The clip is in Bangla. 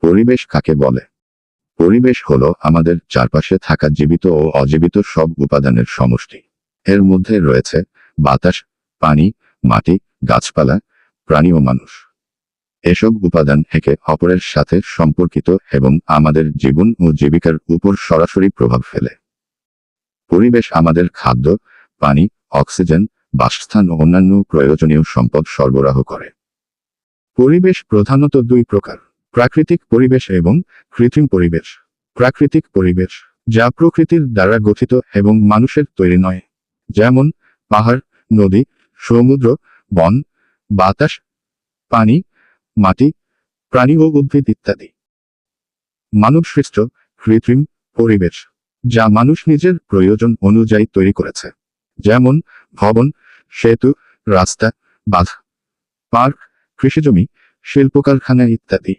পরিবেশ কাকে বলে? পরিবেশ হলো আমাদের চারপাশে থাকা জীবিত ও অজীবিত সব উপাদানের সমষ্টি। এর মধ্যে রয়েছে বাতাস, পানি, মাটি, গাছপালা, প্রাণী ও মানুষ। এসব উপাদান একে অপরের সাথে সম্পর্কিত এবং আমাদের জীবন ও জীবিকার উপর সরাসরি প্রভাব ফেলে। পরিবেশ আমাদের খাদ্য, পানি, অক্সিজেন, বাসস্থান ও অন্যান্য প্রয়োজনীয় সম্পদ সরবরাহ করে। পরিবেশ প্রধানত দুই প্রকার: প্রাকৃতিক পরিবেশ এবং কৃত্রিম পরিবেশ। প্রাকৃতিক পরিবেশ, যা প্রকৃতির দ্বারা গঠিত এবং মানুষের তৈরি নয়, যেমন পাহাড়, নদী, সমুদ্র, বন, বাতাস, পানি, মাটি, প্রাণী ও উদ্ভিদ ইত্যাদি। মানবসৃষ্ট কৃত্রিম পরিবেশ, যা মানুষ নিজের প্রয়োজন অনুযায়ী তৈরি করেছে, যেমন ভবন, সেতু, রাস্তা, বাঁধ, পার্ক, কৃষিজমি, শিল্প কারখানা ইত্যাদি।